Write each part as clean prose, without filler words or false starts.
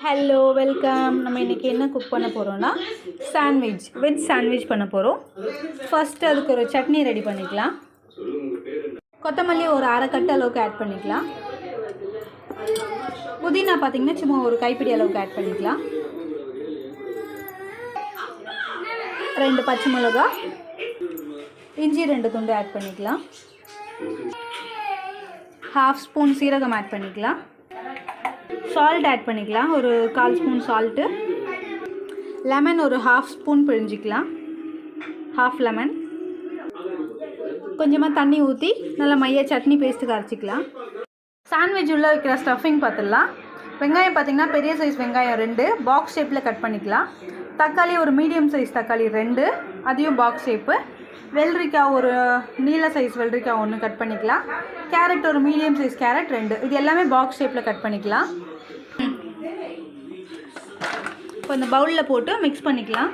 Hello welcome. நம்ம இன்றைக்கி என்ன குக் பண்ண போகிறோன்னா வெஜ் சாண்ட்விச் பண்ண போகிறோம். ஃபஸ்ட்டு அதுக்கு ஒரு சட்னி ரெடி பண்ணிக்கலாம். கொத்தமல்லி ஒரு அரை கட்டு அளவுக்கு ஆட் பண்ணிக்கலாம். புதினா பார்த்திங்கன்னா சும்மா ஒரு கைப்பிடி அளவுக்கு ஆட் பண்ணிக்கலாம். 2 பச்சை மிளகா, இஞ்சி 2 துண்டு ஆட் பண்ணிக்கலாம். 1/2 ஸ்பூன் சீரகம் ஆட் பண்ணிக்கலாம். சால்ட் ஆட் பண்ணிக்கலாம், ஒரு 1/4 ஸ்பூன் சால்ட்டு. லெமன் ஒரு 1/2 ஸ்பூன் பிழிஞ்சிக்கலாம், 1/2 லெமன். கொஞ்சமாக தண்ணி ஊற்றி நல்லா மைய சட்னி பேஸ்ட்டுக்கு அரைச்சிக்கலாம். சாண்ட்விச் உள்ளே வைக்கிற ஸ்டஃபிங் பார்த்துடலாம். வெங்காயம் பார்த்திங்கன்னா பெரிய சைஸ் வெங்காயம் 2 பாக்ஸ் ஷேப்பில் கட் பண்ணிக்கலாம். தக்காளி ஒரு மீடியம் சைஸ் தக்காளி 2, அதையும் பாக்ஸ் ஷேப்பு. வெள்ளரிக்காய் ஒரு நீல சைஸ் வெள்ளரிக்காய் 1 கட் பண்ணிக்கலாம். கேரட் ஒரு மீடியம் சைஸ் கேரட் 2, இது எல்லாமே பாக்ஸ் ஷேப்பில் கட் பண்ணிக்கலாம். இப்போ இந்த பவுலில் போட்டு மிக்ஸ் பண்ணிக்கலாம்.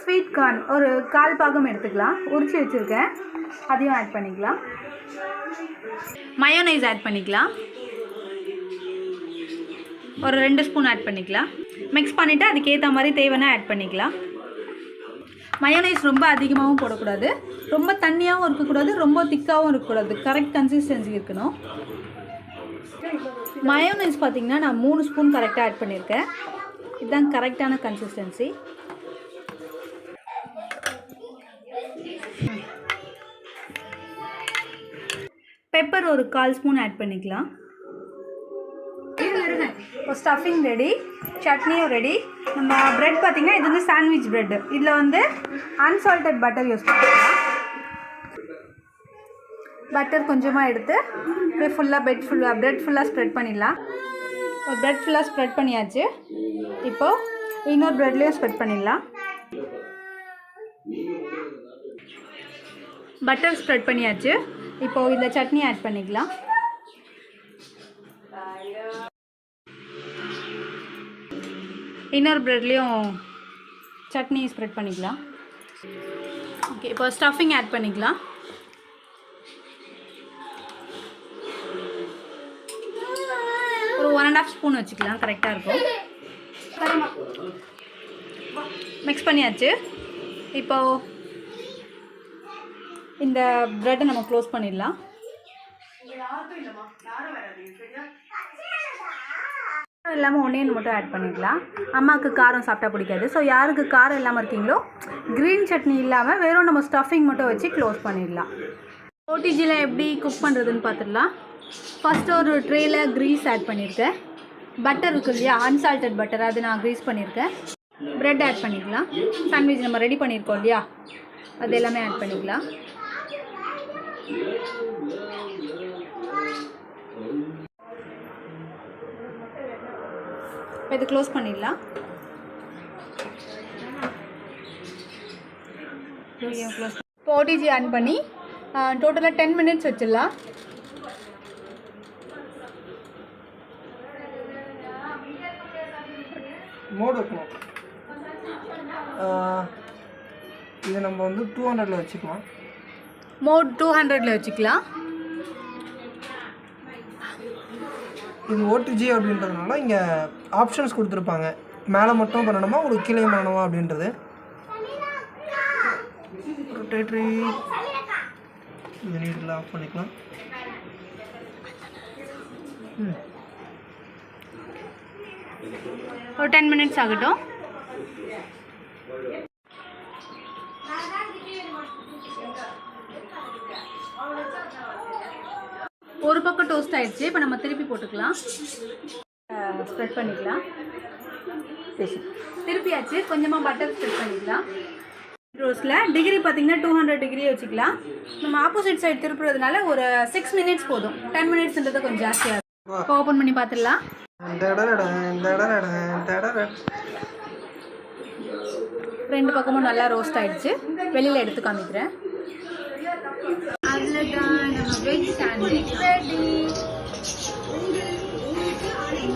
ஸ்வீட் கார்ன் ஒரு 1/4 பாகம் எடுத்துக்கலாம், உரிச்சு வச்சுருக்கேன், அதையும் ஆட் பண்ணிக்கலாம். மயோனைஸ் ஆட் பண்ணிக்கலாம், ஒரு 2 ஸ்பூன் ஆட் பண்ணிக்கலாம். மிக்ஸ் பண்ணிவிட்டு அதுக்கேற்ற மாதிரி தேவைன்னா ஆட் பண்ணிக்கலாம். மயோனைஸ் ரொம்ப அதிகமாகவும் போடக்கூடாது, ரொம்ப தண்ணியாகவும் இருக்கக்கூடாது, ரொம்ப திக்காகவும் இருக்கக்கூடாது, கரெக்ட் கன்சிஸ்டன்சி இருக்கணும். மயோனைஸ் பார்த்திங்கன்னா நான் 3 ஸ்பூன் கரெக்டாக ஆட் பண்ணியிருக்கேன். இதுதான் கரெக்டான கன்சிஸ்டன்சி. பெப்பர் ஒரு 1/4 ஸ்பூன் ஆட் பண்ணிக்கலாம். இப்போ ஸ்டஃபிங் ரெடி, சட்னியும் ரெடி. நம்ம ப்ரெட் பார்த்திங்கன்னா இது வந்து சாண்ட்விச் ப்ரெட்டு. இதில் வந்து அன்சால்டட் பட்டர் யூஸ் பண்ணிக்கலாம். பட்டர் கொஞ்சமாக எடுத்து அப்படியே ஃபுல்லாக ப்ரெட் ஃபுல்லாக ஸ்ப்ரெட் பண்ணிடலாம். ஒரு ப்ரெட் ஃபுல்லாக ஸ்ப்ரெட் பண்ணியாச்சு. இப்போது இன்னொரு ப்ரெட்லேயும் ஸ்ப்ரெட் பண்ணிடலாம். பட்டர் ஸ்ப்ரெட் பண்ணியாச்சு. இப்போது இதில் சட்னி ஆட் பண்ணிக்கலாம். இன்னொரு ப்ரெட்லேயும் சட்னி ஸ்ப்ரெட் பண்ணிக்கலாம். ஓகே, இப்போ ஸ்டஃபிங் ஆட் பண்ணிக்கலாம். ஒரு 1.5 ஸ்பூன் வச்சுக்கலாம், கரெக்டாக இருக்கும். மிக்ஸ் பண்ணியாச்சு. இப்போது இந்த ப்ரெட்டை நம்ம க்ளோஸ் பண்ணிடலாம். இல்லாமல் ஒன்னே மட்டும் ஆட் பண்ணிக்கலாம். அம்மாவுக்கு காரம் சாப்பிட்டா பிடிக்காது. ஸோ யாருக்கு காரம் இல்லாமல் இருக்கீங்களோ க்ரீன் சட்னி இல்லாமல் வெறும் நம்ம ஸ்டஃபிங் மட்டும் வச்சு க்ளோஸ் பண்ணிடலாம். ஓடிஜியில் எப்படி குக் பண்ணுறதுன்னு பார்த்துடலாம். ஃபஸ்ட்டு ஒரு ட்ரேயில் க்ரீஸ் ஆட் பண்ணியிருக்கேன். பட்டர் இருக்குது இல்லையா, அன்சால்டட் பட்டர், அது நான் க்ரீஸ் பண்ணியிருக்கேன். ப்ரெட் ஆட் பண்ணிக்கலாம். சாண்ட்விச் நம்ம ரெடி பண்ணியிருக்கோம் இல்லையா, அது எல்லாமே ஆட் பண்ணிக்கலாம். இப்போ இது க்ளோஸ் பண்ணிடலாம். இப்போ ஓடிஜி ஆன் பண்ணி டோட்டலாக 10 மினிட்ஸ் வச்சிடலாம். மோட் வைக்கணும். இது நம்ம வந்து 200ல் வச்சுக்கலாம். மோட் 200ல் வச்சுக்கலாம். இது ஓடிஜி அப்படின்றதுனால இங்கே ஆப்ஷன்ஸ் கொடுத்துருப்பாங்க. மேலே மட்டும் பண்ணணுமா, ஒரு கீழே பண்ணணுமா அப்படின்றது. ரொட்டேட்ரி நீட்டில் ஆஃப் பண்ணிக்கலாம். ஒரு 10 மினிட்ஸ் ஆகட்டும். ஒரு பக்கம் டோஸ்ட் ஆகிடுச்சு. இப்போ நம்ம திருப்பி போட்டுக்கலாம், ஸ்ப்ரெட் பண்ணிக்கலாம். திருப்பியாச்சு. கொஞ்சமாக பட்டர் ஸ்ப்ரெட் பண்ணிக்கலாம். ரோஸ்ட்டில் டிகிரி பார்த்திங்கன்னா 200 டிகிரி வச்சுக்கலாம். நம்ம ஆப்போசிட் சைடு திருப்புறதுனால ஒரு 6 மினிட்ஸ் போதும். 10 மினிட்ஸ்ன்றது கொஞ்சம் ஜாஸ்தியாக இருக்கும். இப்போ ஓப்பன் பண்ணி பார்த்துடலாம். 2 பக்கமும் நல்லா ரோஸ்ட் ஆகிடுச்சு. வெளியில் எடுத்து காமிக்கிறேன். அவ்வளோதான், நம்ம வெஜ் சாண்ட்விச் ரெடி.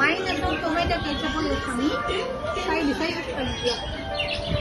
மைனஸும் டொமேட்டோ கெச்சப்பும் யூஸ் பண்ணி சைடு யூஸ் பண்ணிக்கலாம்.